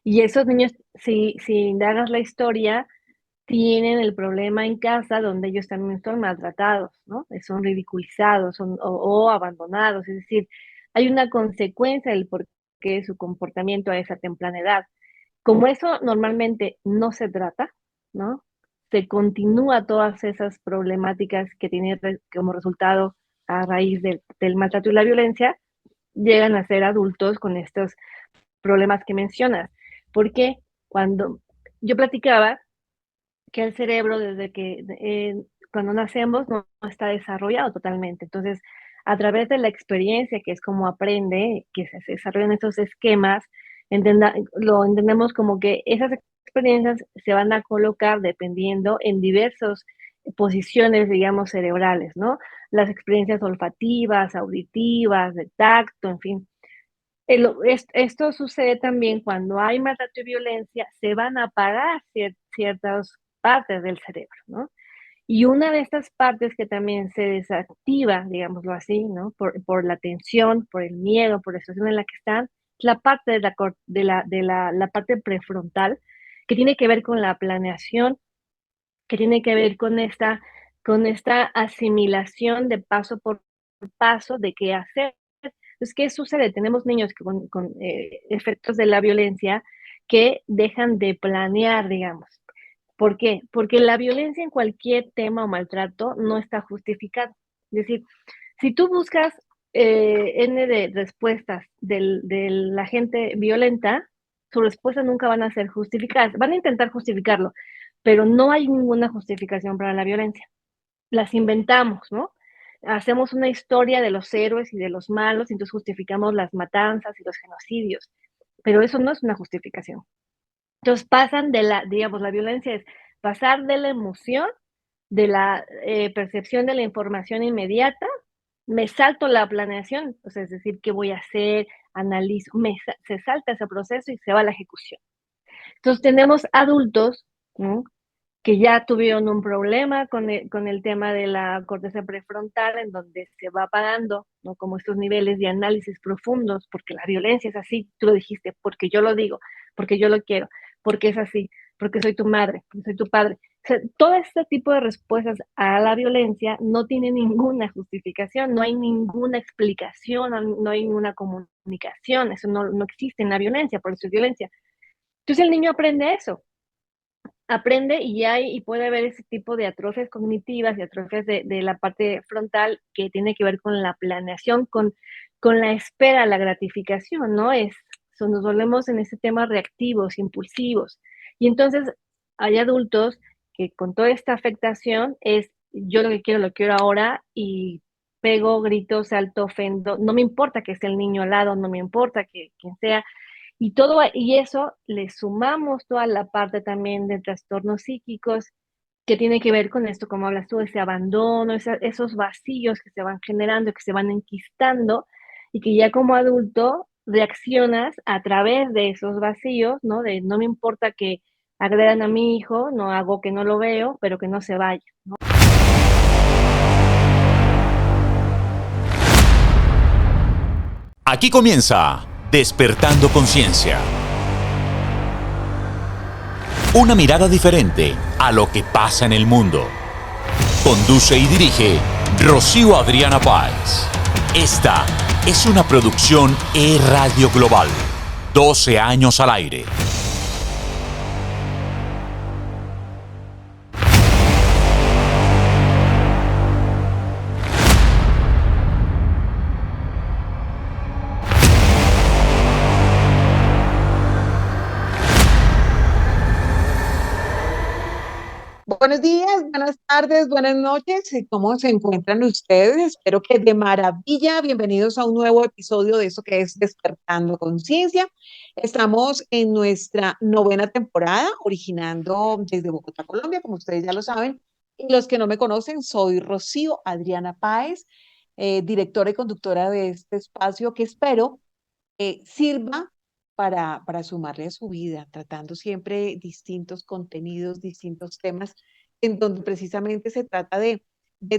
Y esos niños, si indagas la historia, tienen el problema en casa donde ellos también son maltratados, ¿no? Son ridiculizados o abandonados, es decir, hay una consecuencia del por qué su comportamiento a esa temprana edad. Como eso normalmente no se trata, ¿no? Se continúa todas esas problemáticas que tienen como resultado a raíz del maltrato y la violencia, llegan a ser adultos con estos problemas que mencionas. Porque cuando yo platicaba que el cerebro desde que cuando nacemos no está desarrollado totalmente. Entonces, a través de la experiencia, que es como aprende, que se desarrollan esos esquemas, lo entendemos como que esas experiencias se van a colocar dependiendo en diversas posiciones, digamos, cerebrales, ¿no? Las experiencias olfativas, auditivas, de tacto, en fin. Esto sucede también cuando hay maltrato y violencia, se van a apagar ciertas partes del cerebro, ¿no? Y una de estas partes que también se desactiva, digámoslo así, ¿no? Por la tensión, por el miedo, por la situación en la que están, es la parte la parte prefrontal, que tiene que ver con la planeación, que tiene que ver con esta asimilación de paso por paso de qué hacer. Entonces, ¿qué sucede? Tenemos niños que con efectos de la violencia que dejan de planear, digamos. ¿Por qué? Porque la violencia en cualquier tema o maltrato no está justificada. Es decir, si tú buscas N de respuestas de la gente violenta, sus respuestas nunca van a ser justificadas. Van a intentar justificarlo, pero no hay ninguna justificación para la violencia. Las inventamos, ¿no? Hacemos una historia de los héroes y de los malos, y entonces justificamos las matanzas y los genocidios, pero eso no es una justificación. Entonces pasan digamos, la violencia es pasar de la emoción, de la percepción de la información inmediata, me salto la planeación, o sea, es decir, ¿qué voy a hacer? Analizo, se salta ese proceso y se va a la ejecución. Entonces tenemos adultos, ¿no? Que ya tuvieron un problema con el tema de la corteza prefrontal, en donde se va apagando, ¿no? Como estos niveles de análisis profundos, porque la violencia es así, tú lo dijiste, porque yo lo digo, porque yo lo quiero, porque es así, porque soy tu madre, porque soy tu padre. O sea, todo este tipo de respuestas a la violencia no tiene ninguna justificación, no hay ninguna explicación, no hay ninguna comunicación, eso no existe en la violencia, por eso es violencia. Entonces el niño aprende eso, aprende y puede haber ese tipo de atrofias cognitivas y atrofias de la parte frontal que tiene que ver con la planeación, con la espera, la gratificación, ¿no? Nos volvemos en ese tema reactivos, impulsivos. Y entonces hay adultos que con toda esta afectación es, yo lo que quiero, lo quiero ahora y pego, grito, salto, ofendo, no me importa que esté el niño al lado, no me importa que quien sea, y eso le sumamos toda la parte también de trastornos psíquicos que tiene que ver con esto, como hablas tú, ese abandono, esos vacíos que se van generando, que se van enquistando y que ya como adulto reaccionas a través de esos vacíos, ¿no? De no me importa que agredan a mi hijo, no hago que no lo veo, pero que no se vaya. Aquí comienza Despertando Conciencia. Una mirada diferente a lo que pasa en el mundo. Conduce y dirige Rocío Adriana Páez. Esta es una producción E-Radio Global. 12 años al aire. Buenos días, buenas tardes, buenas noches. ¿Cómo se encuentran ustedes? Espero que de maravilla. Bienvenidos a un nuevo episodio de eso que es Despertando Conciencia. Estamos en nuestra novena temporada, originando desde Bogotá, Colombia, como ustedes ya lo saben. Y los que no me conocen, soy Rocío Adriana Páez, directora y conductora de este espacio que espero sirva para sumarle a su vida, tratando siempre distintos contenidos, distintos temas, en donde precisamente se trata de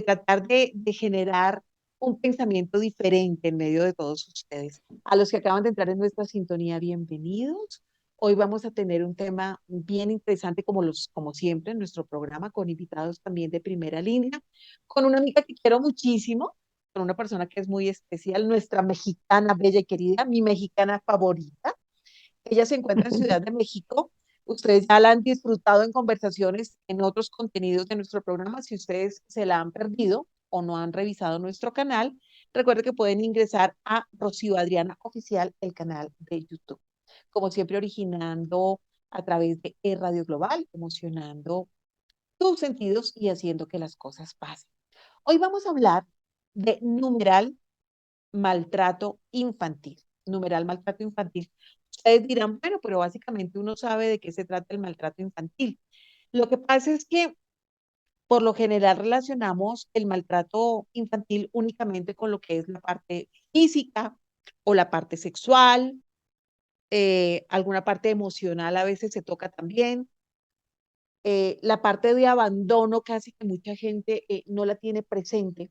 tratar de generar un pensamiento diferente en medio de todos ustedes. A los que acaban de entrar en nuestra sintonía, bienvenidos. Hoy vamos a tener un tema bien interesante como siempre en nuestro programa, con invitados también de primera línea, con una amiga que quiero muchísimo, con una persona que es muy especial, nuestra mexicana bella y querida, mi mexicana favorita. Ella se encuentra en Ciudad de México. Ustedes ya la han disfrutado en conversaciones en otros contenidos de nuestro programa. Si ustedes se la han perdido o no han revisado nuestro canal, recuerden que pueden ingresar a Rocío Adriana Oficial, el canal de YouTube. Como siempre, originando a través de Radio Global, emocionando tus sentidos y haciendo que las cosas pasen. Hoy vamos a hablar de numeral maltrato infantil. Numeral maltrato infantil. Ustedes dirán, bueno, pero básicamente uno sabe de qué se trata el maltrato infantil. Lo que pasa es que por lo general relacionamos el maltrato infantil únicamente con lo que es la parte física o la parte sexual, alguna parte emocional a veces se toca también. La parte de abandono casi que mucha gente no la tiene presente.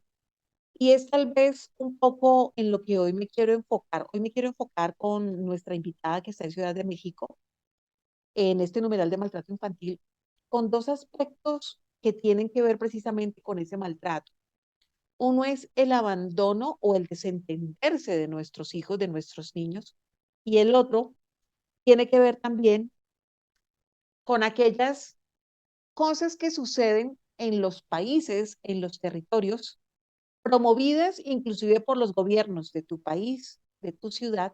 Y es tal vez un poco en lo que hoy me quiero enfocar. Hoy me quiero enfocar con nuestra invitada que está en Ciudad de México, en este numeral de maltrato infantil, con dos aspectos que tienen que ver precisamente con ese maltrato. Uno es el abandono o el desentenderse de nuestros hijos, de nuestros niños, y el otro tiene que ver también con aquellas cosas que suceden en los países, en los territorios, promovidas inclusive por los gobiernos de tu país, de tu ciudad,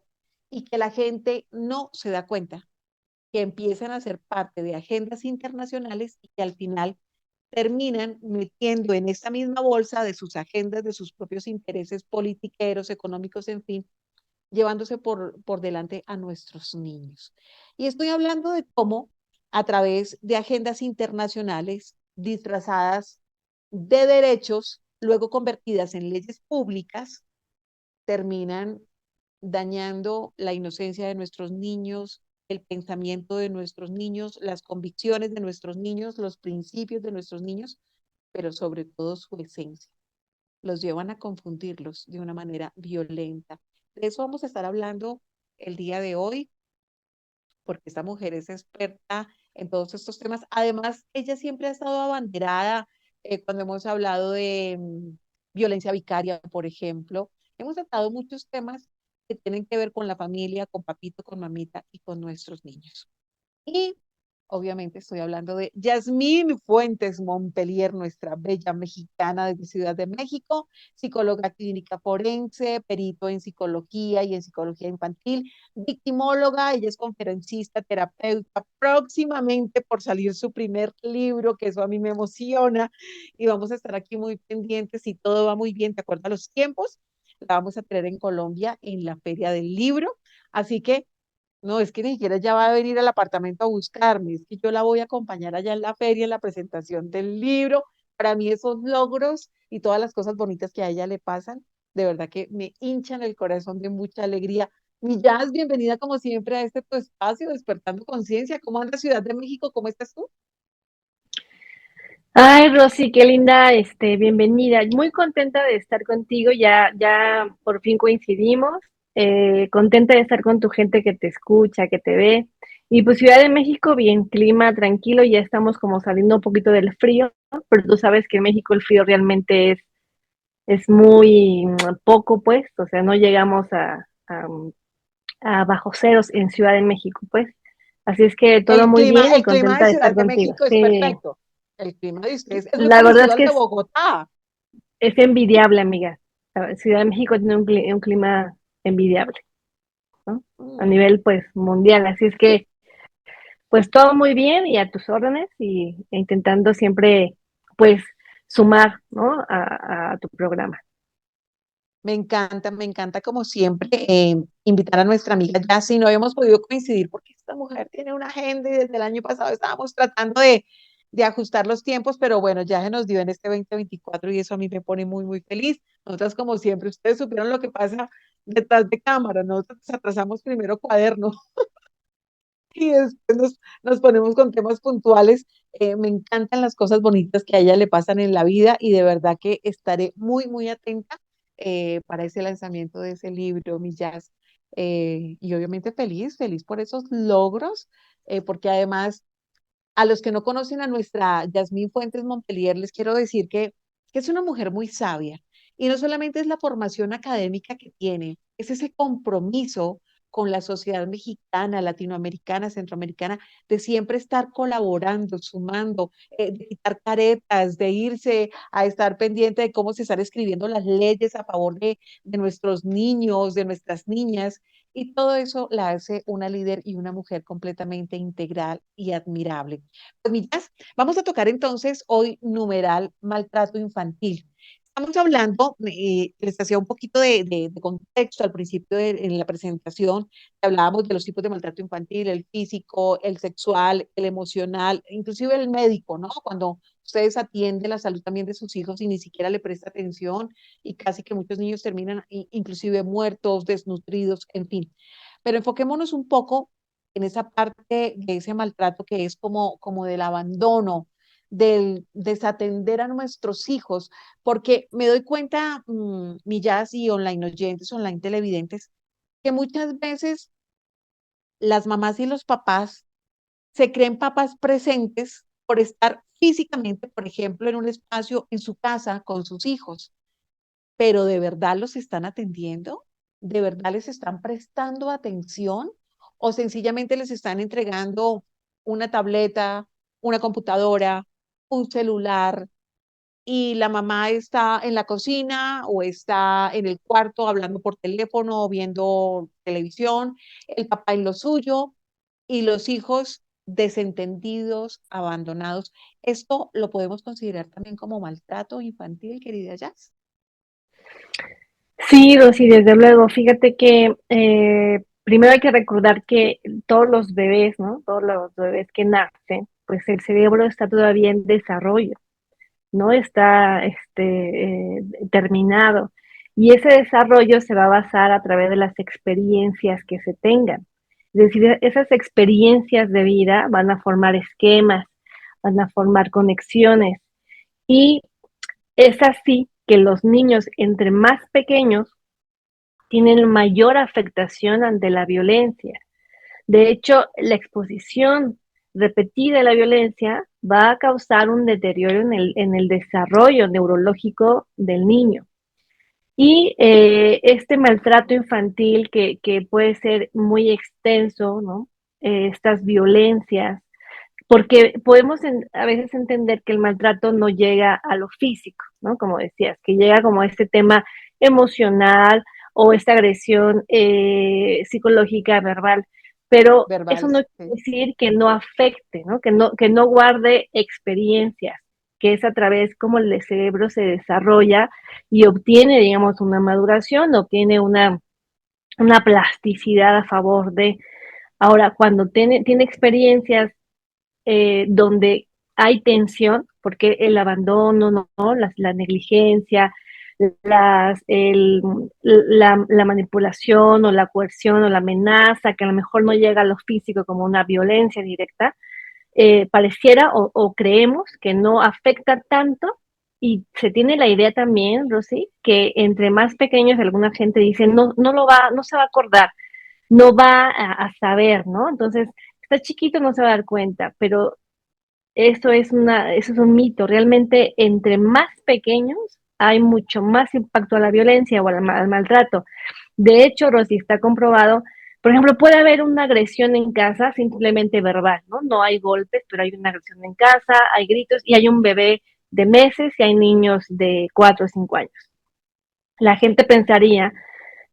y que la gente no se da cuenta, que empiezan a ser parte de agendas internacionales y que al final terminan metiendo en esta misma bolsa de sus agendas, de sus propios intereses politiqueros, económicos, en fin, llevándose por delante a nuestros niños. Y estoy hablando de cómo a través de agendas internacionales disfrazadas de derechos, luego convertidas en leyes públicas, terminan dañando la inocencia de nuestros niños, el pensamiento de nuestros niños, las convicciones de nuestros niños, los principios de nuestros niños, pero sobre todo su esencia. Los llevan a confundirlos de una manera violenta. De eso vamos a estar hablando el día de hoy, porque esta mujer es experta en todos estos temas. Además, ella siempre ha estado abanderada cuando hemos hablado de violencia vicaria, por ejemplo. Hemos tratado muchos temas que tienen que ver con la familia, con papito, con mamita y con nuestros niños. Y obviamente estoy hablando de Yasmín Fuentes Montpellier, nuestra bella mexicana desde Ciudad de México, psicóloga clínica forense, perito en psicología y en psicología infantil, victimóloga, ella es conferencista, terapeuta, próximamente por salir su primer libro, que eso a mí me emociona, y vamos a estar aquí muy pendientes si todo va muy bien, de acuerdo a los tiempos, la vamos a tener en Colombia en la Feria del Libro, así que no, es que ni siquiera ella va a venir al apartamento a buscarme, es que yo la voy a acompañar allá en la feria, en la presentación del libro. Para mí esos logros y todas las cosas bonitas que a ella le pasan, de verdad que me hinchan el corazón de mucha alegría. Y Jazz, bienvenida como siempre a este tu espacio, Despertando Conciencia. ¿Cómo anda Ciudad de México? ¿Cómo estás tú? Ay, Rosy, qué linda, bienvenida. Muy contenta de estar contigo. Ya por fin coincidimos. Contenta de estar con tu gente que te escucha, que te ve. Y pues Ciudad de México, bien, clima tranquilo. Ya estamos como saliendo un poquito del frío, ¿no? Pero tú sabes que en México el frío realmente es muy poco, pues. O sea, no llegamos a bajo ceros en Ciudad de México, pues. Así es que todo muy bien y El clima de contenta de Ciudad estar de contigo. México es Sí, perfecto. El clima de ustedes es muy la verdad parecido es al que de Bogotá. es envidiable, amiga. La Ciudad de México tiene un clima envidiable, ¿no? A Mm. nivel, pues, mundial. Así es que, pues, todo muy bien y a tus órdenes e intentando siempre, pues, sumar, ¿no? A tu programa. Me encanta como siempre invitar a nuestra amiga ya si no habíamos podido coincidir porque esta mujer tiene una agenda y desde el año pasado estábamos tratando de ajustar los tiempos, pero bueno, ya se nos dio en este 2024 y eso a mí me pone muy, muy feliz. Nosotras como siempre, ustedes supieron lo que pasa detrás de cámara, nosotros nos atrasamos primero cuaderno y después nos ponemos con temas puntuales. Me encantan las cosas bonitas que a ella le pasan en la vida y de verdad que estaré muy, muy atenta para ese lanzamiento de ese libro, mi Jazz. y obviamente feliz por esos logros, porque además a los que no conocen a nuestra Yasmín Fuentes Montpellier, les quiero decir que es una mujer muy sabia. Y no solamente es la formación académica que tiene, es ese compromiso con la sociedad mexicana, latinoamericana, centroamericana, de siempre estar colaborando, sumando, de quitar caretas, de irse a estar pendiente de cómo se están escribiendo las leyes a favor de nuestros niños, de nuestras niñas. Y todo eso la hace una líder y una mujer completamente integral y admirable. Pues millas, vamos a tocar entonces hoy numeral maltrato infantil. Estamos hablando, les hacía un poquito de contexto al principio en la presentación, hablábamos de los tipos de maltrato infantil, el físico, el sexual, el emocional, inclusive el médico, ¿no? Cuando ustedes atienden la salud también de sus hijos y ni siquiera le presta atención y casi que muchos niños terminan inclusive muertos, desnutridos, en fin. Pero enfoquémonos un poco en esa parte de ese maltrato que es como del abandono, del desatender a nuestros hijos, porque me doy cuenta, millas y online oyentes, online televidentes, que muchas veces las mamás y los papás se creen papás presentes por estar físicamente, por ejemplo, en un espacio en su casa con sus hijos, pero ¿de verdad los están atendiendo? ¿De verdad les están prestando atención? ¿O sencillamente les están entregando una tableta, una computadora, un celular y la mamá está en la cocina o está en el cuarto hablando por teléfono o viendo televisión, el papá en lo suyo y los hijos desentendidos, abandonados? ¿Esto lo podemos considerar también como maltrato infantil, querida Jazz? Sí, Rosy, desde luego. Fíjate que primero hay que recordar que todos los bebés, ¿no? Todos los bebés que nacen, pues el cerebro está todavía en desarrollo, no está terminado. Y ese desarrollo se va a basar a través de las experiencias que se tengan. Es decir, esas experiencias de vida van a formar esquemas, van a formar conexiones. Y es así que los niños, entre más pequeños, tienen mayor afectación ante la violencia. De hecho, la exposición repetida a la violencia va a causar un deterioro en el desarrollo neurológico del niño. Y este maltrato infantil que puede ser muy extenso, ¿no? Estas violencias, porque podemos a veces entender que el maltrato no llega a lo físico, ¿no? Como decías, que llega como este tema emocional o esta agresión psicológica, verbal, pero eso Verbal, no quiere sí. decir que no afecte, ¿no? Que no guarde experiencias, que es a través como el cerebro se desarrolla y obtiene, digamos, una maduración, obtiene una plasticidad a favor de. Ahora, cuando tiene experiencias donde hay tensión, porque el abandono, ¿no? La negligencia, la manipulación o la coerción o la amenaza, que a lo mejor no llega a lo físico como una violencia directa, pareciera o creemos que no afecta tanto y se tiene la idea también, Rosy, que entre más pequeños alguna gente dice no se va a acordar, no va a saber, ¿no? Entonces, está chiquito, no se va a dar cuenta, pero eso es un mito. Realmente, entre más pequeños, hay mucho más impacto a la violencia o al maltrato. De hecho, Rosy, está comprobado, por ejemplo, puede haber una agresión en casa simplemente verbal, ¿no? No hay golpes, pero hay una agresión en casa, hay gritos y hay un bebé de meses y hay niños de 4 o 5 años. La gente pensaría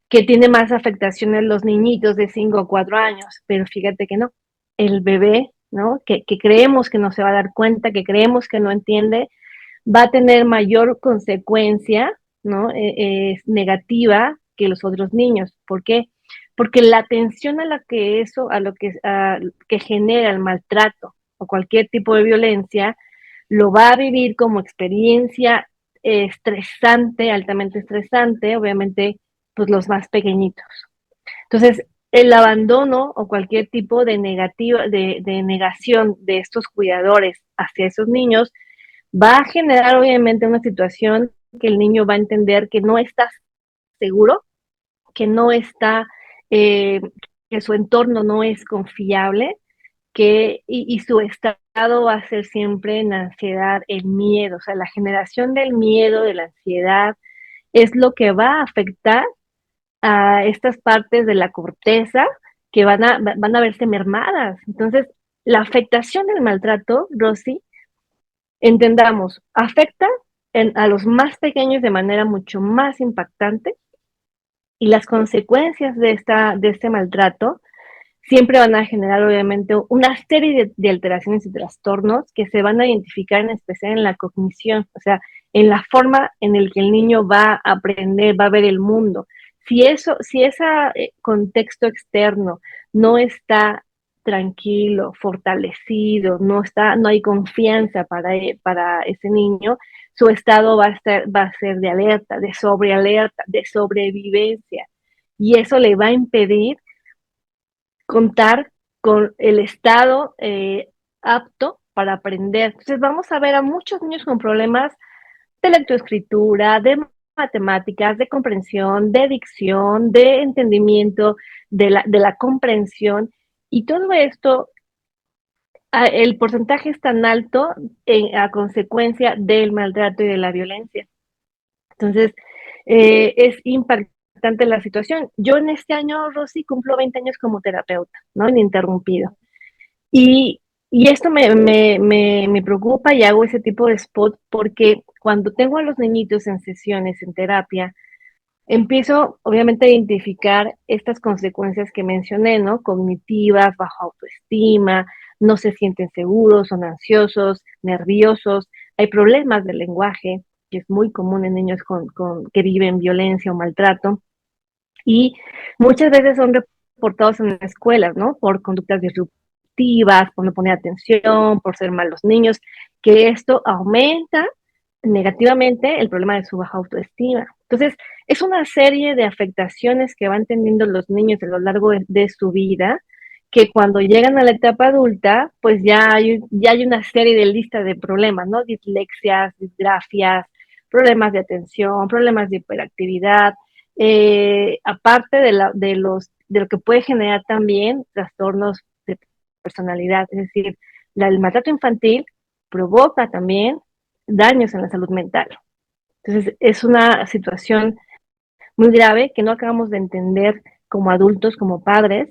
que tiene más afectaciones los niñitos de 5 o 4 años, pero fíjate que no. El bebé, ¿no? Que creemos que no se va a dar cuenta, que creemos que no entiende, va a tener mayor consecuencia, ¿no? Negativa que los otros niños. ¿Por qué? Porque la atención a la que eso, que genera el maltrato o cualquier tipo de violencia, lo va a vivir como experiencia estresante, altamente estresante, obviamente, pues los más pequeñitos. Entonces, el abandono o cualquier tipo de negativa, de negación de estos cuidadores hacia esos niños va a generar obviamente una situación que el niño va a entender que no está seguro, que no está eh, que su entorno no es confiable, y su estado va a ser siempre en ansiedad, en miedo. O sea, la generación del miedo, de la ansiedad, es lo que va a afectar a estas partes de la corteza que van a verse mermadas. Entonces, la afectación del maltrato, Rosy, entendamos, afecta a los más pequeños de manera mucho más impactante, y las consecuencias de este maltrato siempre van a generar obviamente una serie de alteraciones y trastornos que se van a identificar en especial en la cognición, o sea, en la forma en el que el niño va a aprender, va a ver el mundo. Si ese contexto externo no está tranquilo, fortalecido, no hay confianza para ese niño, su estado va a ser de alerta, de sobrealerta, de sobrevivencia. Y eso le va a impedir contar con el estado apto para aprender. Entonces vamos a ver a muchos niños con problemas de lectoescritura, de matemáticas, de comprensión, de dicción, de entendimiento, de la comprensión. Y todo esto, el porcentaje es tan alto a consecuencia del maltrato y de la violencia. Entonces, es impactante la situación. Yo en este año, Rosy, cumplo 20 años como terapeuta, ¿no? Ininterrumpido. Y, y esto me preocupa y hago ese tipo de spot porque cuando tengo a los niñitos en sesiones, en terapia, empiezo obviamente a identificar estas consecuencias que mencioné, ¿no? Cognitivas, bajo autoestima, no se sienten seguros, son ansiosos, nerviosos, hay problemas del lenguaje, que es muy común en niños que viven violencia o maltrato, y muchas veces son reportados en escuelas, ¿no? Por conductas disruptivas, por no poner atención, por ser malos niños, que esto aumenta negativamente el problema de su baja autoestima. Entonces, es una serie de afectaciones que van teniendo los niños a lo largo de su vida, que cuando llegan a la etapa adulta, pues ya hay una serie de lista de problemas, ¿no? Dislexias, disgrafias, problemas de atención, problemas de hiperactividad, aparte de lo que puede generar también trastornos de personalidad, es decir, el maltrato infantil provoca también daños en la salud mental. Entonces, es una situación muy grave que no acabamos de entender como adultos, como padres,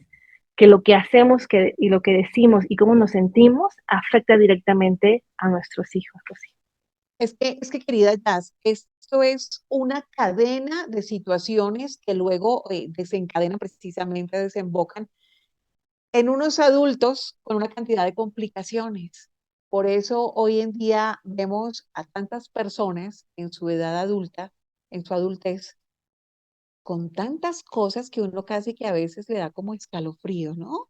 que lo que hacemos y lo que decimos y cómo nos sentimos afecta directamente a nuestros hijos, Rosy. Es que querida Jazz, esto es una cadena de situaciones que luego desencadenan precisamente, desembocan en unos adultos con una cantidad de complicaciones. Por eso hoy en día vemos a tantas personas en su edad adulta, en su adultez, con tantas cosas que uno casi que a veces le da como escalofrío, ¿no?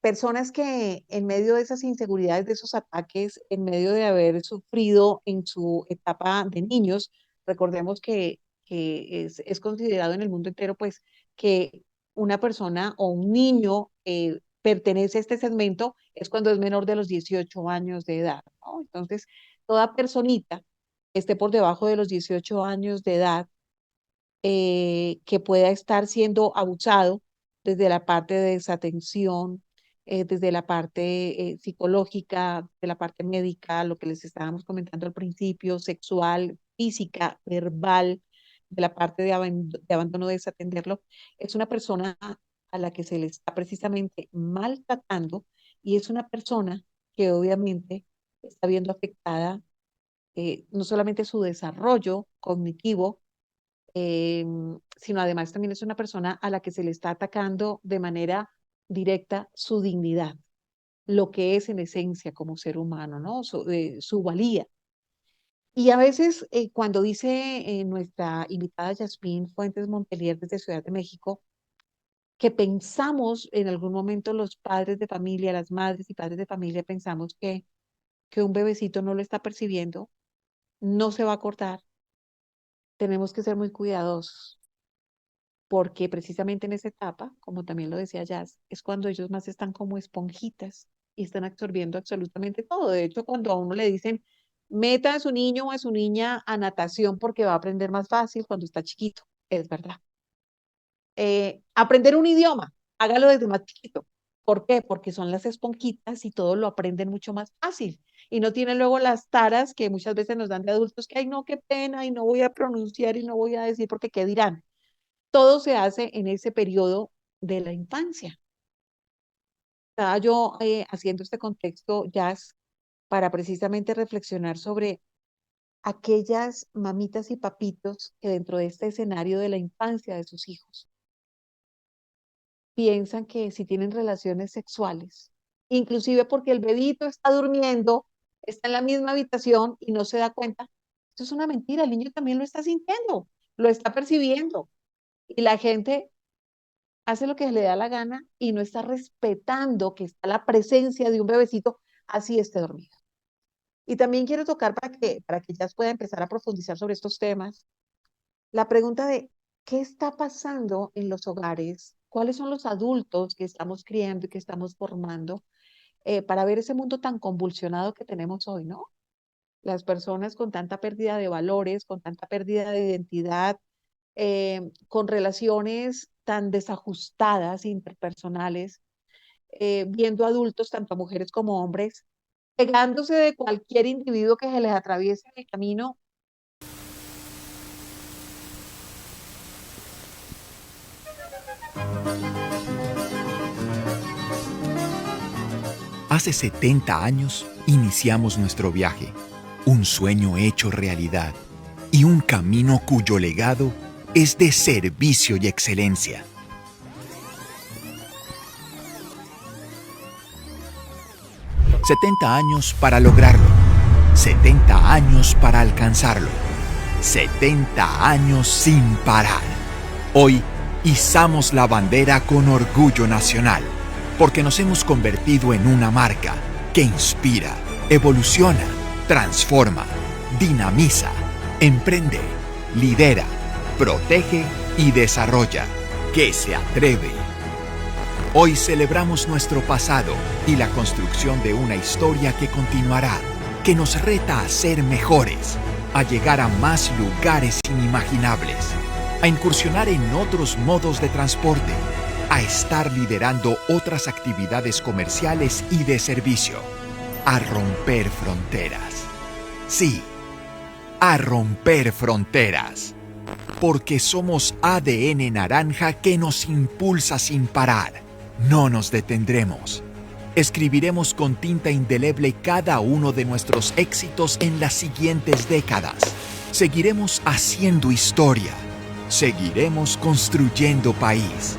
Personas que en medio de esas inseguridades, de esos ataques, en medio de haber sufrido en su etapa de niños, recordemos que es considerado en el mundo entero, pues, que una persona o un niño pertenece a este segmento es cuando es menor de los 18 años de edad, ¿no? Entonces, toda personita que esté por debajo de los 18 años de edad, que pueda estar siendo abusado desde la parte de desatención, desde la parte psicológica, de la parte médica, lo que les estábamos comentando al principio, sexual, física, verbal, de la parte de abandono, de desatenderlo, es una persona a la que se le está precisamente maltratando, y es una persona que obviamente está viendo afectada no solamente su desarrollo cognitivo, sino además también es una persona a la que se le está atacando de manera directa su dignidad, lo que es en esencia como ser humano, ¿no? Su valía. Y a veces cuando dice nuestra invitada Yasmín Fuentes Montelier desde Ciudad de México, que pensamos en algún momento los padres de familia, las madres y padres de familia, pensamos que un bebecito no lo está percibiendo, no se va a cortar, tenemos que ser muy cuidadosos porque precisamente en esa etapa, como también lo decía Jazz, es cuando ellos más están como esponjitas y están absorbiendo absolutamente todo. De hecho, cuando a uno le dicen, meta a su niño o a su niña a natación porque va a aprender más fácil cuando está chiquito, es verdad. Aprender un idioma, hágalo desde más chiquito. ¿Por qué? Porque son las esponjitas y todo lo aprenden mucho más fácil. Y no tienen luego las taras que muchas veces nos dan de adultos, que, ay, no, qué pena, y no voy a pronunciar y no voy a decir porque qué dirán. Todo se hace en ese periodo de la infancia. Estaba yo haciendo este contexto, Jazz, para precisamente reflexionar sobre aquellas mamitas y papitos que dentro de este escenario de la infancia de sus hijos piensan que si tienen relaciones sexuales, inclusive porque el bebito está durmiendo, está en la misma habitación y no se da cuenta, esto es una mentira, el niño también lo está sintiendo, lo está percibiendo y la gente hace lo que le da la gana y no está respetando que está la presencia de un bebecito así esté dormido. Y también quiero tocar para que ya pueda empezar a profundizar sobre estos temas, la pregunta de qué está pasando en los hogares, cuáles son los adultos que estamos criando y que estamos formando para ver ese mundo tan convulsionado que tenemos hoy, ¿no? Las personas con tanta pérdida de valores, con tanta pérdida de identidad, con relaciones tan desajustadas interpersonales, viendo adultos, tanto mujeres como hombres, pegándose de cualquier individuo que se les atraviese en el camino. Hace 70 años iniciamos nuestro viaje, un sueño hecho realidad y un camino cuyo legado es de servicio y excelencia. 70 años para lograrlo, 70 años para alcanzarlo, 70 años sin parar. Hoy izamos la bandera con orgullo nacional, porque nos hemos convertido en una marca que inspira, evoluciona, transforma, dinamiza, emprende, lidera, protege y desarrolla, que se atreve. Hoy celebramos nuestro pasado y la construcción de una historia que continuará, que nos reta a ser mejores, a llegar a más lugares inimaginables, a incursionar en otros modos de transporte, a estar liderando otras actividades comerciales y de servicio, a romper fronteras. Sí, a romper fronteras, porque somos ADN naranja que nos impulsa sin parar. No nos detendremos. Escribiremos con tinta indeleble cada uno de nuestros éxitos en las siguientes décadas. Seguiremos haciendo historia. Seguiremos construyendo país.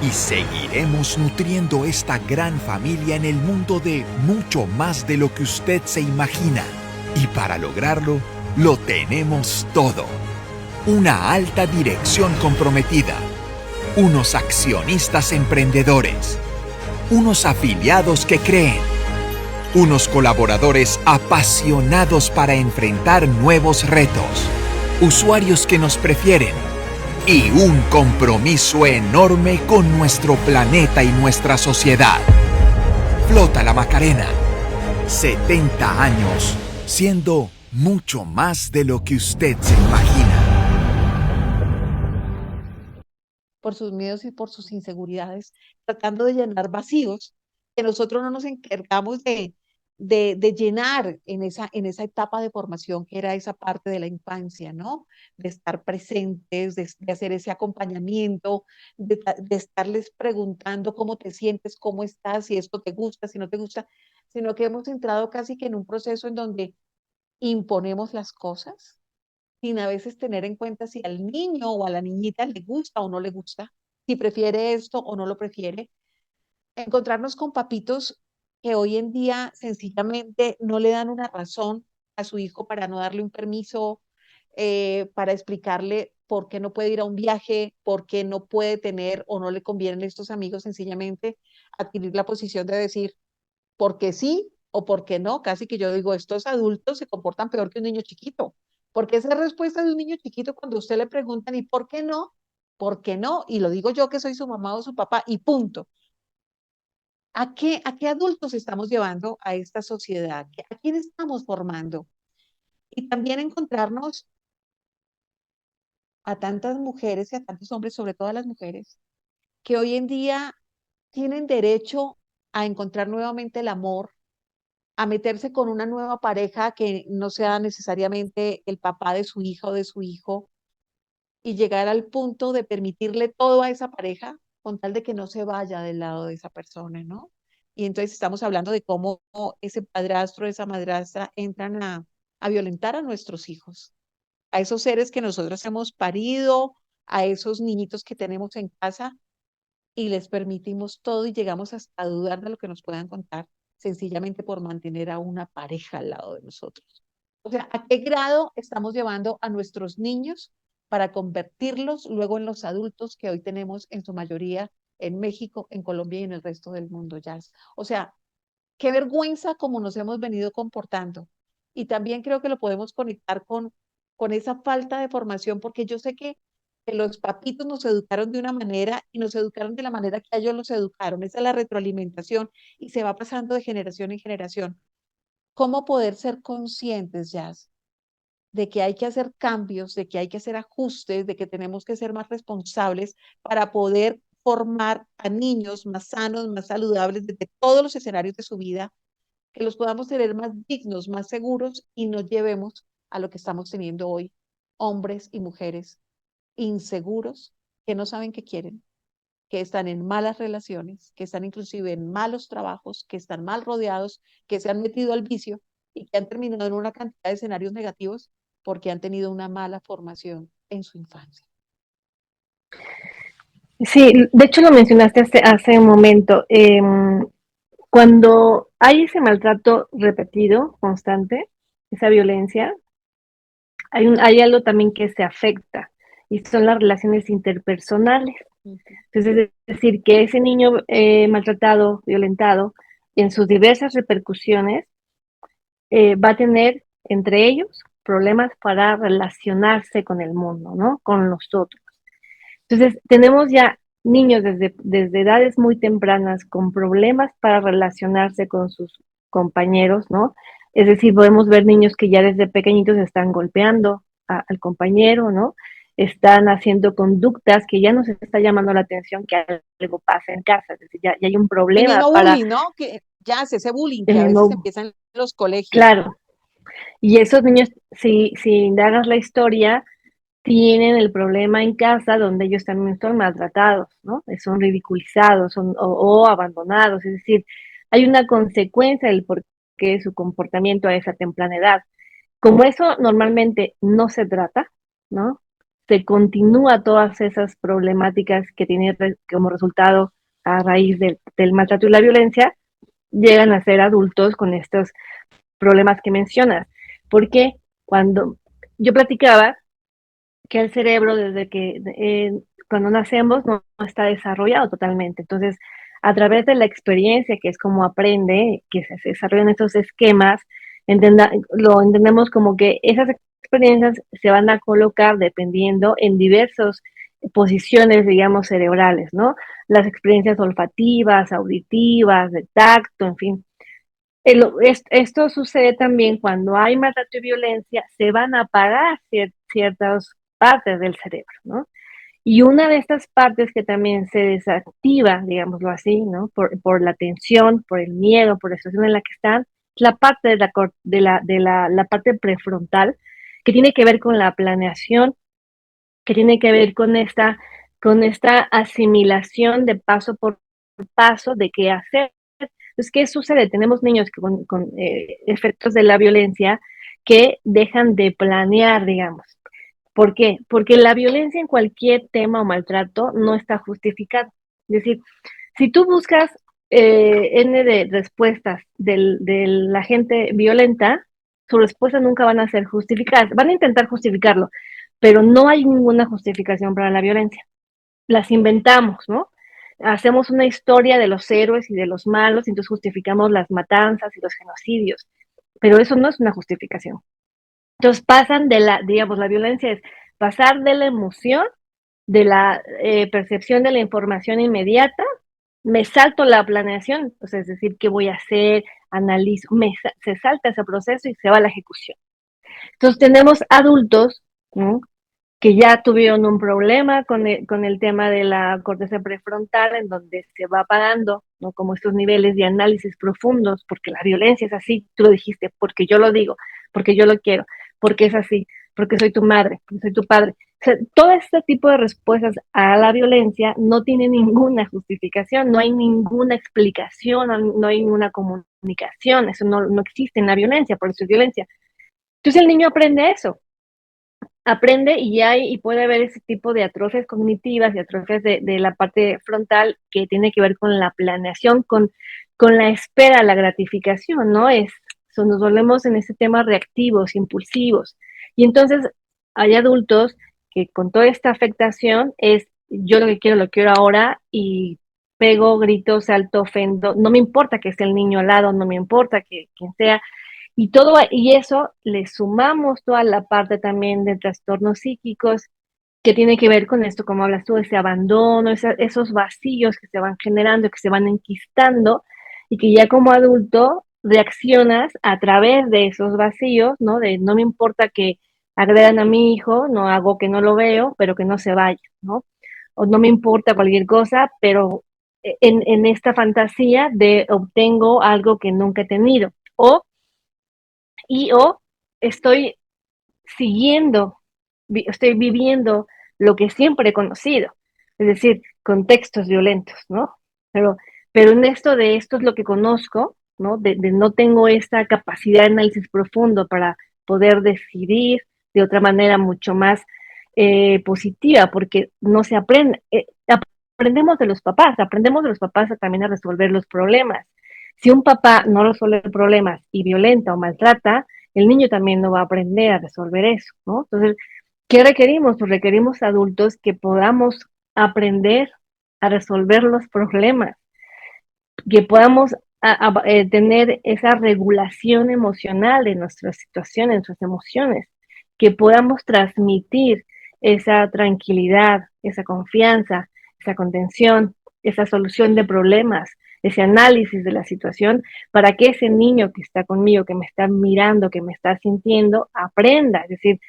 Y seguiremos nutriendo esta gran familia en el mundo de mucho más de lo que usted se imagina. Y para lograrlo, lo tenemos todo. Una alta dirección comprometida. Unos accionistas emprendedores. Unos afiliados que creen. Unos colaboradores apasionados para enfrentar nuevos retos. Usuarios que nos prefieren. Y un compromiso enorme con nuestro planeta y nuestra sociedad. Flota la Macarena. 70 años, siendo mucho más de lo que usted se imagina. Por sus miedos y por sus inseguridades, tratando de llenar vacíos que nosotros no nos encargamos de llenar en esa etapa de formación que era esa parte de la infancia, ¿no? De estar presentes, de hacer ese acompañamiento, de estarles preguntando cómo te sientes, cómo estás, si esto te gusta, si no te gusta, sino que hemos entrado casi que en un proceso en donde imponemos las cosas sin a veces tener en cuenta si al niño o a la niñita le gusta o no le gusta, si prefiere esto o no lo prefiere. Encontrarnos con papitos que hoy en día sencillamente no le dan una razón a su hijo para no darle un permiso, para explicarle por qué no puede ir a un viaje, por qué no puede tener o no le convienen estos amigos, sencillamente adquirir la posición de decir porque sí o porque no. Casi que yo digo, estos adultos se comportan peor que un niño chiquito, porque esa es la respuesta de un niño chiquito cuando a usted le preguntan, ¿y por qué no? ¿Por qué no? Y lo digo yo que soy su mamá o su papá y punto. ¿A qué adultos estamos llevando a esta sociedad? ¿A quién estamos formando? Y también encontrarnos a tantas mujeres y a tantos hombres, sobre todo a las mujeres, que hoy en día tienen derecho a encontrar nuevamente el amor, a meterse con una nueva pareja que no sea necesariamente el papá de su hija o de su hijo, y llegar al punto de permitirle todo a esa pareja con tal de que no se vaya del lado de esa persona, ¿no? Y entonces estamos hablando de cómo ese padrastro, esa madrastra entran a violentar a nuestros hijos, a esos seres que nosotros hemos parido, a esos niñitos que tenemos en casa y les permitimos todo y llegamos hasta a dudar de lo que nos puedan contar, sencillamente por mantener a una pareja al lado de nosotros. O sea, ¿a qué grado estamos llevando a nuestros niños para convertirlos luego en los adultos que hoy tenemos en su mayoría en México, en Colombia y en el resto del mundo, ya? O sea, qué vergüenza cómo nos hemos venido comportando. Y también creo que lo podemos conectar con esa falta de formación, porque yo sé que los papitos nos educaron de una manera y nos educaron de la manera que a ellos los educaron. Esa es la retroalimentación y se va pasando de generación en generación. ¿Cómo poder ser conscientes, Jazz, de que hay que hacer cambios, de que hay que hacer ajustes, de que tenemos que ser más responsables para poder formar a niños más sanos, más saludables desde todos los escenarios de su vida, que los podamos tener más dignos, más seguros y nos llevemos a lo que estamos teniendo hoy, hombres y mujeres inseguros que no saben qué quieren, que están en malas relaciones, que están inclusive en malos trabajos, que están mal rodeados, que se han metido al vicio y que han terminado en una cantidad de escenarios negativos porque han tenido una mala formación en su infancia? Sí, de hecho lo mencionaste hace un momento. Cuando hay ese maltrato repetido, constante, esa violencia, hay algo también que se afecta y son las relaciones interpersonales. Ujú. Entonces, es decir, que ese niño maltratado, violentado, en sus diversas repercusiones, va a tener entre ellos problemas para relacionarse con el mundo, ¿no? Con nosotros. Entonces, tenemos ya niños desde edades muy tempranas con problemas para relacionarse con sus compañeros, ¿no? Es decir, podemos ver niños que ya desde pequeñitos están golpeando al compañero, ¿no? Están haciendo conductas que ya nos está llamando la atención que algo pasa en casa, es decir, ya hay un El problema mismo para bullying, ¿no? Que ya hace ese bullying el que a veces mismo, empieza en los colegios, ¿no? claro, y esos niños, si indagas la historia, tienen el problema en casa donde ellos también son maltratados, ¿no? Son ridiculizados o abandonados, es decir, hay una consecuencia del por qué su comportamiento a esa temprana edad. Como eso normalmente no se trata, ¿no? Se continúa todas esas problemáticas que tienen como resultado a raíz del maltrato y la violencia, llegan a ser adultos con estos problemas que mencionas. Porque cuando yo platicaba que el cerebro desde que cuando nacemos no está desarrollado totalmente. Entonces, a través de la experiencia, que es como aprende, que se desarrollan estos esquemas, lo entendemos como que esas experiencias se van a colocar dependiendo en diversas posiciones, digamos, cerebrales, ¿no? Las experiencias olfativas, auditivas, de tacto, en fin. Esto sucede también cuando hay maltrato y violencia, se van a apagar ciertas partes del cerebro, ¿no? Y una de estas partes que también se desactiva, digámoslo así, ¿no? Por la tensión, por el miedo, por la situación en la que están, es la parte la parte prefrontal, que tiene que ver con la planeación, que tiene que ver con esta asimilación de paso por paso de qué hacer. Entonces, ¿qué sucede? Tenemos niños con efectos de la violencia que dejan de planear, digamos. ¿Por qué? Porque la violencia en cualquier tema o maltrato no está justificada. Es decir, si tú buscas N de respuestas de la gente violenta, sus respuestas nunca van a ser justificadas. Van a intentar justificarlo, pero no hay ninguna justificación para la violencia. Las inventamos, ¿no? Hacemos una historia de los héroes y de los malos, y entonces justificamos las matanzas y los genocidios, pero eso no es una justificación. Entonces pasan digamos, la violencia es pasar de la emoción, de la percepción de la información inmediata, me salto la planeación, o sea, es decir, qué voy a hacer, analizo, se salta ese proceso y se va a la ejecución. Entonces tenemos adultos, ¿no? que ya tuvieron un problema con el tema de la corteza prefrontal, en donde se va apagando, ¿no? Como estos niveles de análisis profundos, porque la violencia es así, tú lo dijiste, porque yo lo digo, porque yo lo quiero, porque es así, porque soy tu madre, porque soy tu padre. O sea, todo este tipo de respuestas a la violencia no tiene ninguna justificación, no hay ninguna explicación, no hay ninguna comunicación, eso no existe en la violencia, por eso es violencia. Entonces el niño aprende eso, aprende y puede haber ese tipo de atrofias cognitivas y atrofias de la parte frontal que tiene que ver con la planeación, con la espera, la gratificación, ¿no? Nos volvemos en ese tema reactivos, impulsivos. Y entonces hay adultos que con toda esta afectación es yo lo quiero ahora y pego, grito, salto, ofendo, no me importa que esté el niño al lado, no me importa que quien sea, y eso le sumamos toda la parte también de trastornos psíquicos que tiene que ver con esto, como hablas tú, ese abandono, esos vacíos que se van generando, que se van enquistando y que ya como adulto reaccionas a través de esos vacíos, ¿no? De no me importa que agredan a mi hijo, no hago que no lo veo, pero que no se vaya, ¿no? O no me importa cualquier cosa, pero en esta fantasía de obtengo algo que nunca he tenido. O estoy siguiendo, estoy viviendo lo que siempre he conocido, es decir, contextos violentos, ¿no? Pero, pero en esto es lo que conozco, ¿no? De no tengo esta capacidad de análisis profundo para poder decidir de otra manera mucho más positiva, porque no se aprende, aprendemos de los papás también a resolver los problemas. Si un papá no resuelve problemas y violenta o maltrata, el niño también no va a aprender a resolver eso, ¿no? Entonces, ¿qué requerimos? Pues requerimos adultos que podamos aprender a resolver los problemas, que podamos tener esa regulación emocional de nuestras situaciones, nuestras emociones, que podamos transmitir esa tranquilidad, esa confianza, esa contención, esa solución de problemas, ese análisis de la situación, para que ese niño que está conmigo, que me está mirando, que me está sintiendo, aprenda. Es decir,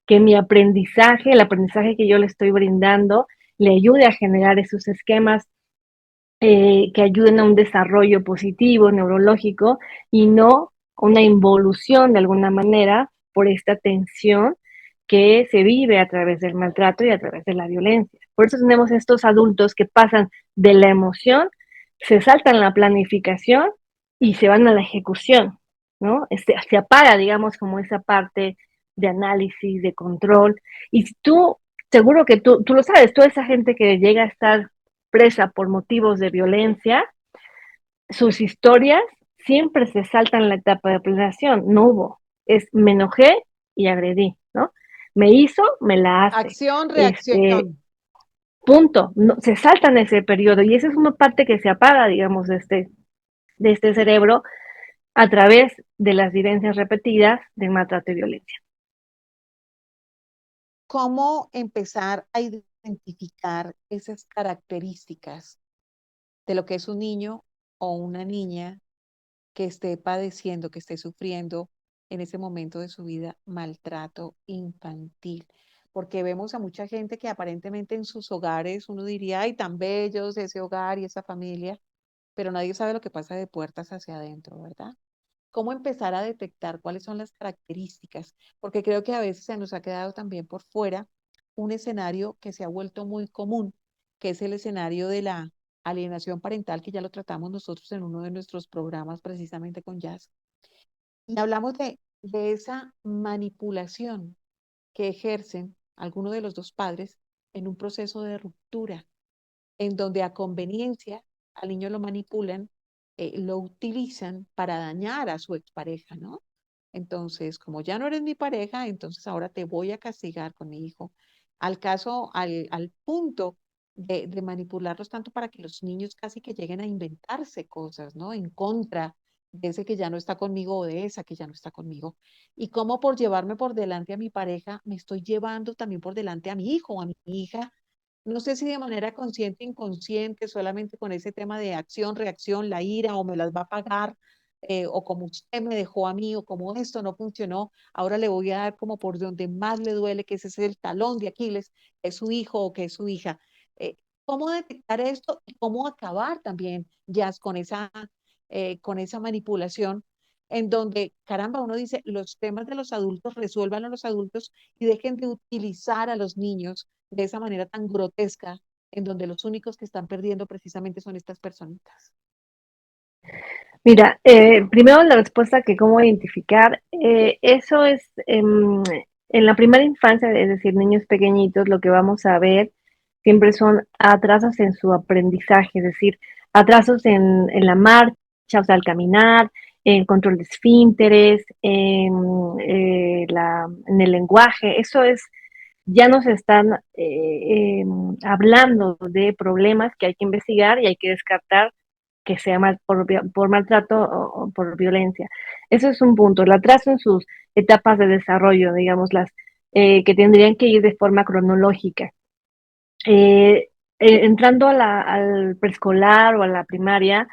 que mi aprendizaje, el aprendizaje que yo le estoy brindando, le ayude a generar esos esquemas que ayuden a un desarrollo positivo, neurológico, y no una involución de alguna manera por esta tensión que se vive a través del maltrato y a través de la violencia. Por eso tenemos estos adultos que pasan de la emoción, se saltan la planificación y se van a la ejecución, ¿no? Se apaga, digamos, como esa parte de análisis, de control. Y si tú, seguro que tú lo sabes, toda esa gente que llega a estar presa por motivos de violencia, sus historias siempre se saltan la etapa de planeación. No hubo. Es me enojé y agredí, ¿no? Me hizo, me la hace. Acción, Este, reacción. punto. No, se saltan ese periodo y esa es una parte que se apaga, digamos, de este cerebro a través de las vivencias repetidas del maltrato y violencia. ¿Cómo empezar a identificar esas características de lo que es un niño o una niña que esté padeciendo, que esté sufriendo en ese momento de su vida maltrato infantil? Porque vemos a mucha gente que aparentemente en sus hogares uno diría, ay, tan bellos ese hogar y esa familia, pero nadie sabe lo que pasa de puertas hacia adentro, ¿verdad? ¿Cómo empezar a detectar cuáles son las características? Porque creo que a veces se nos ha quedado también por fuera un escenario que se ha vuelto muy común, que es el escenario de la alienación parental, que ya lo tratamos nosotros en uno de nuestros programas precisamente con Jazz. Y hablamos de esa manipulación que ejercen algunos de los dos padres en un proceso de ruptura en donde a conveniencia al niño lo manipulan, lo utilizan para dañar a su expareja, ¿no? Entonces, como ya no eres mi pareja, entonces ahora te voy a castigar con mi hijo. Al punto de manipularlos tanto para que los niños casi que lleguen a inventarse cosas, ¿no? En contra de ese que ya no está conmigo o de esa que ya no está conmigo. Y cómo por llevarme por delante a mi pareja, me estoy llevando también por delante a mi hijo o a mi hija, no sé si de manera consciente o inconsciente, solamente con ese tema de acción, reacción, la ira o me las va a pagar, o como usted me dejó a mí, o como esto no funcionó, ahora le voy a dar como por donde más le duele, que ese es el talón de Aquiles, que es su hijo o que es su hija. Eh, ¿Cómo detectar esto y cómo acabar también, Jazz, con esa manipulación? En donde, caramba, uno dice, los temas de los adultos resuelvan a los adultos y dejen de utilizar a los niños de esa manera tan grotesca, en donde los únicos que están perdiendo precisamente son estas personitas. Mira, primero la respuesta que cómo identificar, eso es en la primera infancia, es decir, niños pequeñitos, lo que vamos a ver siempre son atrasos en su aprendizaje, es decir, atrasos en la marcha, o sea, al caminar, en control de esfínteres, en el lenguaje, eso es, ya nos están hablando de problemas que hay que investigar y hay que descartar que sea por maltrato o por violencia. Eso es un punto. El atraso en sus etapas de desarrollo, digamos, las que tendrían que ir de forma cronológica. Eh, Entrando al preescolar o a la primaria,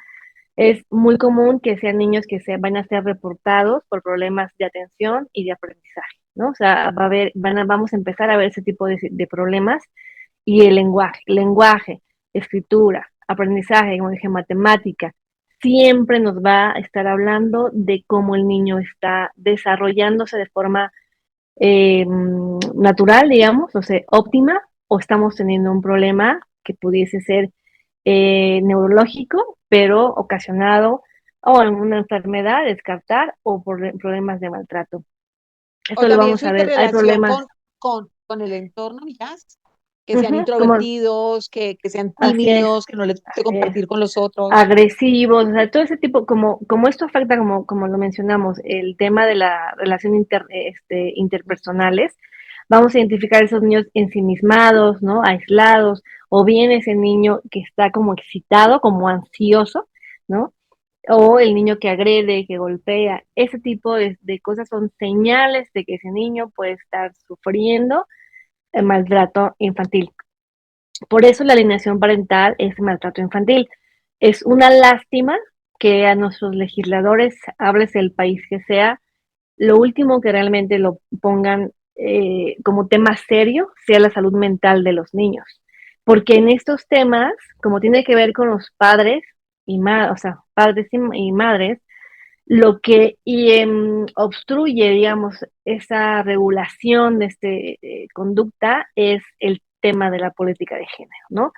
es muy común que sean niños que van a ser reportados por problemas de atención y de aprendizaje, ¿no? O sea, vamos a empezar a ver ese tipo de problemas y el lenguaje, escritura, aprendizaje, como dije, matemática, siempre nos va a estar hablando de cómo el niño está desarrollándose de forma natural, digamos, o sea, óptima, o estamos teniendo un problema que pudiese ser neurológico, pero ocasionado o en una enfermedad, descartar, o por problemas de maltrato. O Esto lo también vamos su a ver. Hay interrelación problemas, con el entorno, amigas, que sean uh-huh, como introvertidos, que sean así es, tímidos, que no les guste así es. compartir con los otros. Agresivos, o sea, todo ese tipo, como esto afecta, como lo mencionamos, el tema de la relación interpersonales, vamos a identificar esos niños ensimismados, ¿no? Aislados, o bien ese niño que está como excitado, como ansioso, ¿no? O el niño que agrede, que golpea, ese tipo de cosas son señales de que ese niño puede estar sufriendo maltrato infantil. Por eso la alienación parental es maltrato infantil. Es una lástima que a nuestros legisladores, hables el país que sea, lo último que realmente lo pongan como tema serio sea la salud mental de los niños. Porque en estos temas, como tiene que ver con los padres o sea, padres y madres, lo que obstruye, digamos, esa regulación de conducta es el tema de la política de género, ¿no?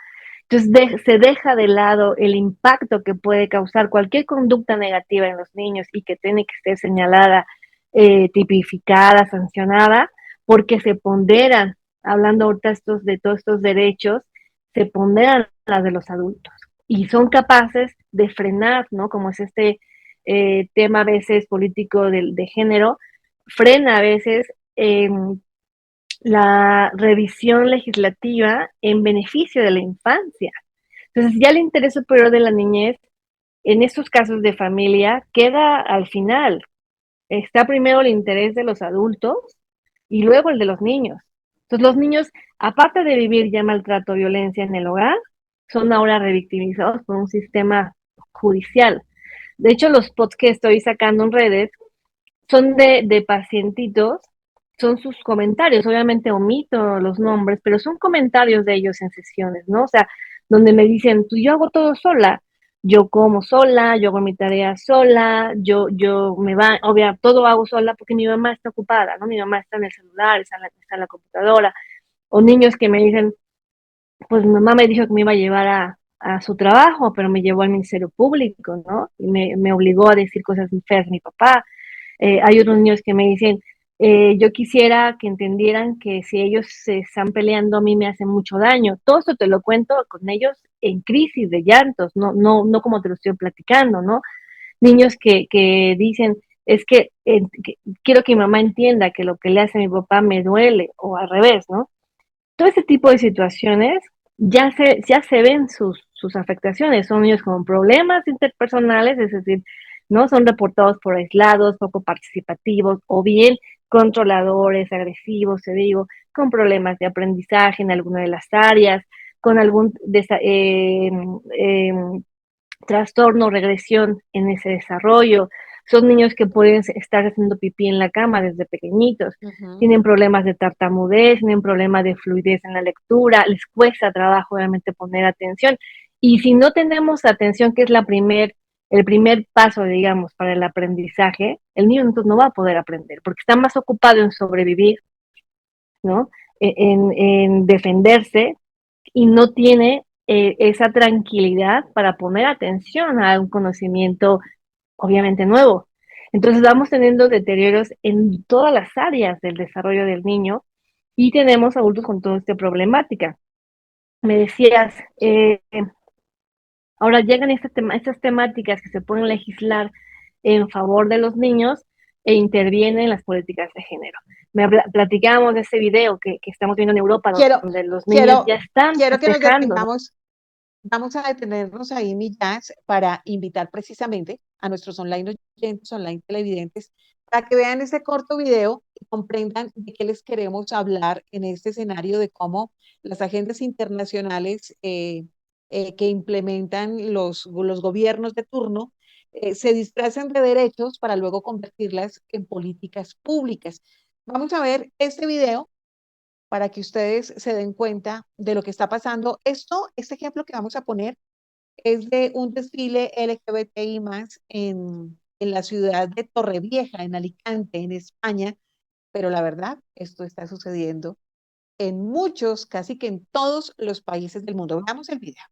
Entonces se deja de lado el impacto que puede causar cualquier conducta negativa en los niños y que tiene que ser señalada, tipificada, sancionada, porque se ponderan, hablando ahorita de todos estos derechos, se ponderan las de los adultos y son capaces de frenar, ¿no? Como es tema a veces político de género, frena a veces la revisión legislativa en beneficio de la infancia. Entonces, ya el interés superior de la niñez, en estos casos de familia, queda al final. Está primero el interés de los adultos y luego el de los niños. Entonces, los niños, aparte de vivir ya maltrato, violencia en el hogar, son ahora revictimizados por un sistema judicial. De hecho, los posts que estoy sacando en redes son de pacientitos, son sus comentarios, obviamente omito los nombres, pero son comentarios de ellos en sesiones, ¿no? O sea, donde me dicen, tú, yo hago todo sola, yo como sola, yo hago mi tarea sola, obvia, todo hago sola porque mi mamá está ocupada, ¿no? Mi mamá está en el celular, está en la computadora, o niños que me dicen, pues mi mamá me dijo que me iba a llevar a su trabajo, pero me llevó al Ministerio Público, ¿no? Y me obligó a decir cosas muy feas a mi papá. Hay otros niños que me dicen, yo quisiera que entendieran que si ellos se están peleando a mí me hacen mucho daño. Todo eso te lo cuento con ellos en crisis de llantos, no como te lo estoy platicando, ¿no? Niños que dicen, es que quiero que mi mamá entienda que lo que le hace a mi papá me duele, o al revés, ¿no? Todo ese tipo de situaciones ya se ven sus afectaciones. Son niños con problemas interpersonales, es decir, no son reportados por aislados, poco participativos, o bien controladores, agresivos, te digo, con problemas de aprendizaje en alguna de las áreas, con algún trastorno, regresión en ese desarrollo. Son niños que pueden estar haciendo pipí en la cama desde pequeñitos, Ujú. tienen problemas de tartamudez, tienen problemas de fluidez en la lectura, les cuesta trabajo obviamente poner atención. Y si no tenemos atención, que es el primer paso, digamos, para el aprendizaje, el niño entonces no va a poder aprender, porque está más ocupado en sobrevivir, ¿no? En defenderse, y no tiene esa tranquilidad para poner atención a un conocimiento obviamente nuevo. Entonces vamos teniendo deterioros en todas las áreas del desarrollo del niño y tenemos adultos con toda esta problemática. Me decías, ahora llegan estas temáticas que se pueden legislar en favor de los niños e intervienen las políticas de género. Platicábamos de ese video que estamos viendo en Europa, Quiero, donde los niños ya quiero, están quiero que nos festejando, ¿no? detengamos. Vamos a detenernos ahí, mi Jazz, para invitar precisamente a nuestros online oyentes, online televidentes, para que vean este corto video y comprendan de qué les queremos hablar en este escenario de cómo las agendas internacionales que implementan los gobiernos de turno se disfrazan de derechos para luego convertirlas en políticas públicas. Vamos a ver este video para que ustedes se den cuenta de lo que está pasando. Este ejemplo que vamos a poner es de un desfile LGBTI más en la ciudad de Torrevieja, en Alicante, en España, pero la verdad, esto está sucediendo en muchos, casi que en todos los países del mundo. Veamos el video.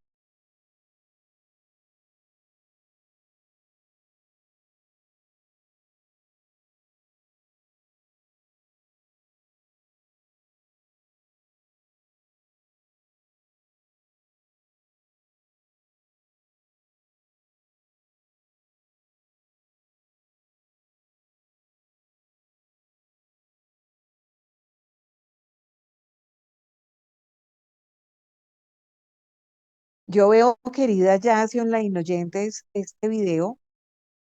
Yo veo, querida Yassi Online oyentes, este video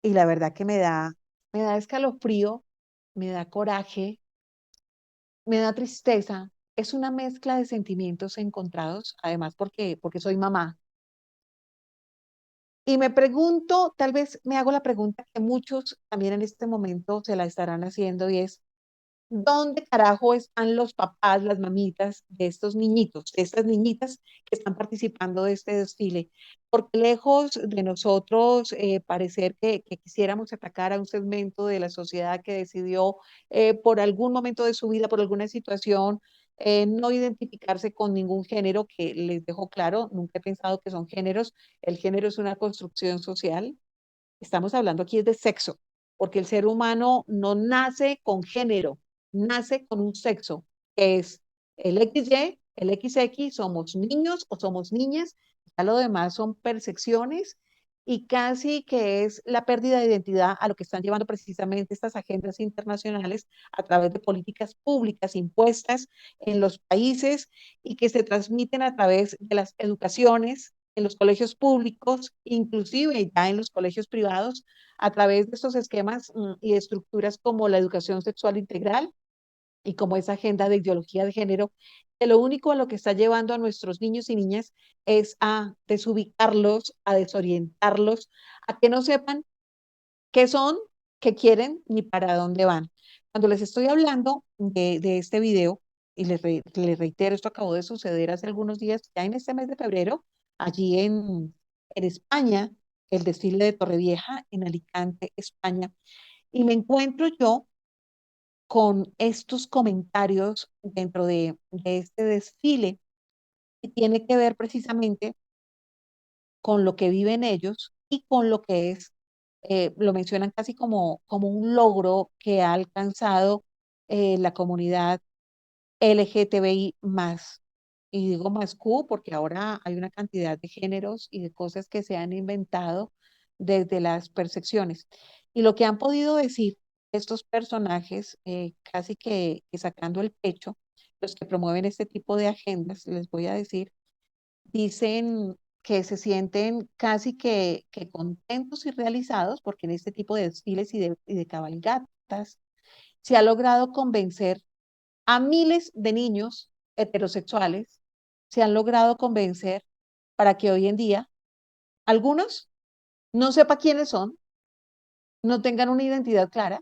y la verdad que me da escalofrío, me da coraje, me da tristeza. Es una mezcla de sentimientos encontrados, además porque soy mamá. Y me pregunto, tal vez me hago la pregunta que muchos también en este momento se la estarán haciendo y es, ¿dónde carajo están los papás, las mamitas de estos niñitos, de estas niñitas que están participando de este desfile? Porque lejos de nosotros parecer que quisiéramos atacar a un segmento de la sociedad que decidió por algún momento de su vida, por alguna situación, no identificarse con ningún género, que les dejo claro, nunca he pensado que son géneros, el género es una construcción social. Estamos hablando aquí es de sexo, porque el ser humano no nace con género, nace con un sexo, que es el XY, el XX, somos niños o somos niñas, ya lo demás son percepciones y casi que es la pérdida de identidad a lo que están llevando precisamente estas agendas internacionales a través de políticas públicas impuestas en los países y que se transmiten a través de las educaciones en los colegios públicos, inclusive ya en los colegios privados, a través de estos esquemas y estructuras como la educación sexual integral y como esa agenda de ideología de género, que lo único a lo que está llevando a nuestros niños y niñas es a desubicarlos, a desorientarlos, a que no sepan qué son, qué quieren ni para dónde van. Cuando les estoy hablando de este video, y les reitero, esto acabó de suceder hace algunos días, ya en este mes de febrero, allí en España, el desfile de Torrevieja en Alicante, España, y me encuentro yo con estos comentarios dentro de este desfile que tiene que ver precisamente con lo que viven ellos y con lo que es, lo mencionan casi como un logro que ha alcanzado la comunidad LGTBI más. Y digo más Q porque ahora hay una cantidad de géneros y de cosas que se han inventado desde las percepciones. Y lo que han podido decir estos personajes, casi que sacando el pecho, los que promueven este tipo de agendas, les voy a decir, dicen que se sienten casi que contentos y realizados porque en este tipo de desfiles y de cabalgatas se ha logrado convencer a miles de niños heterosexuales, se han logrado convencer para que hoy en día algunos no sepa quiénes son, no tengan una identidad clara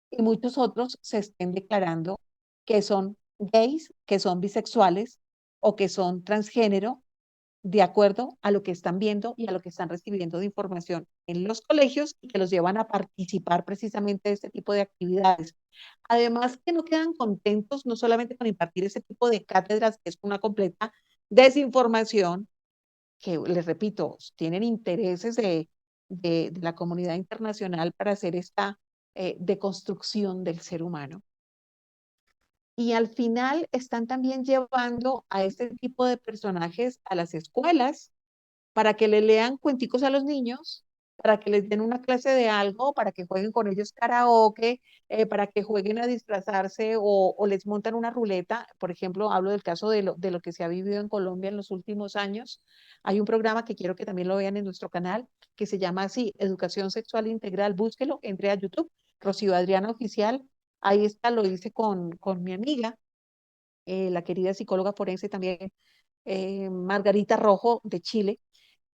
y muchos otros se estén declarando que son gays, que son bisexuales o que son transgénero de acuerdo a lo que están viendo y a lo que están recibiendo de información en los colegios y que los llevan a participar precisamente de este tipo de actividades. Además, que no quedan contentos no solamente con impartir ese tipo de cátedras, que es una completa desinformación, que les repito, tienen intereses de la comunidad internacional para hacer esta deconstrucción del ser humano. Y al final están también llevando a este tipo de personajes a las escuelas para que le lean cuenticos a los niños, para que les den una clase de algo, para que jueguen con ellos karaoke, para que jueguen a disfrazarse o les montan una ruleta. Por ejemplo, hablo del caso de lo que se ha vivido en Colombia en los últimos años. Hay un programa que quiero que también lo vean en nuestro canal, que se llama así, Educación Sexual Integral. Búsquelo, entre a YouTube, Rocío Adriana Oficial. Ahí está, lo hice con mi amiga, la querida psicóloga forense también, Margarita Rojo de Chile,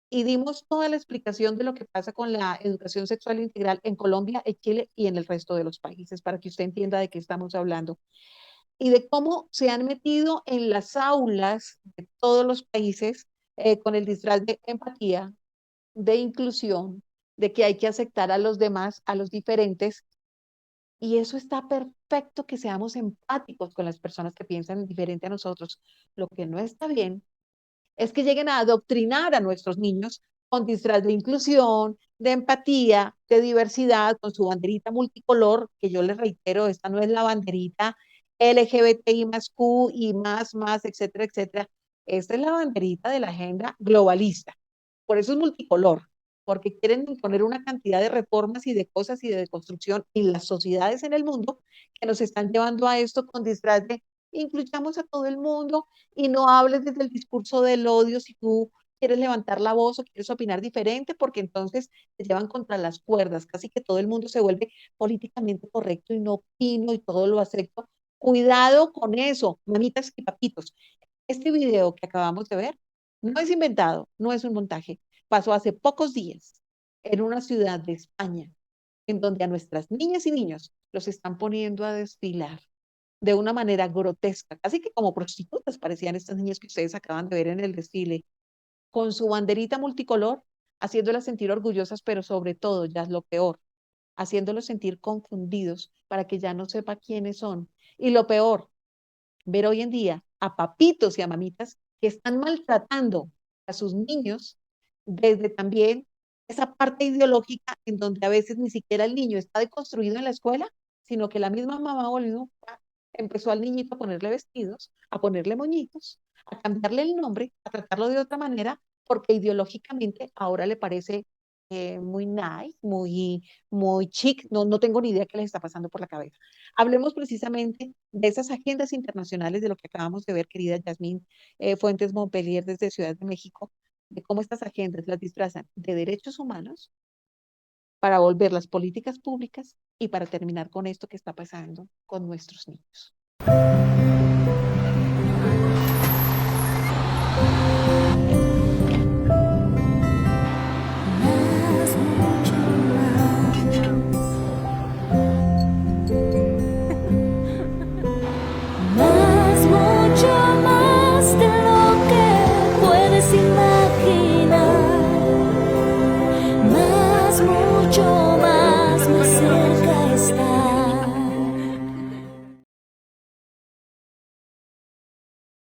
y dimos toda la explicación de lo que pasa con la educación sexual integral en Colombia, en Chile y en el resto de los países, para que usted entienda de qué estamos hablando y de cómo se han metido en las aulas de todos los países con el disfraz de empatía, de inclusión, de que hay que aceptar a los demás, a los diferentes, y eso está perfecto, que seamos empáticos con las personas que piensan diferente a nosotros. Lo que no está bien es que lleguen a adoctrinar a nuestros niños con disfraz de inclusión, de empatía, de diversidad, con su banderita multicolor, que yo les reitero, esta no es la banderita LGBTI más Q y más, etcétera, etcétera. Esta es la banderita de la agenda globalista. Por eso es multicolor, porque quieren imponer una cantidad de reformas y de cosas y de deconstrucción en las sociedades en el mundo que nos están llevando a esto con disfraz de incluyamos a todo el mundo y no hables desde el discurso del odio si tú quieres levantar la voz o quieres opinar diferente, porque entonces te llevan contra las cuerdas, casi que todo el mundo se vuelve políticamente correcto y no opino y todo lo acepto. Cuidado con eso, mamitas y papitos. Este video que acabamos de ver no es inventado, no es un montaje. Pasó hace pocos días en una ciudad de España, en donde a nuestras niñas y niños los están poniendo a desfilar de una manera grotesca, casi que como prostitutas parecían estas niñas que ustedes acaban de ver en el desfile, con su banderita multicolor, haciéndolas sentir orgullosas, pero sobre todo, ya es lo peor, haciéndolos sentir confundidos para que ya no sepa quiénes son. Y lo peor, ver hoy en día a papitos y a mamitas que están maltratando a sus niños desde también esa parte ideológica en donde a veces ni siquiera el niño está deconstruido en la escuela, sino que la misma mamá o el mismo papá empezó al niñito a ponerle vestidos, a ponerle moñitos, a cambiarle el nombre, a tratarlo de otra manera, porque ideológicamente ahora le parece muy nice, muy chic, no tengo ni idea qué les está pasando por la cabeza. Hablemos precisamente de esas agendas internacionales de lo que acabamos de ver, querida Yasmín Fuentes Montpellier desde Ciudad de México, de cómo estas agendas las disfrazan de derechos humanos para volverlas políticas públicas y para terminar con esto que está pasando con nuestros niños.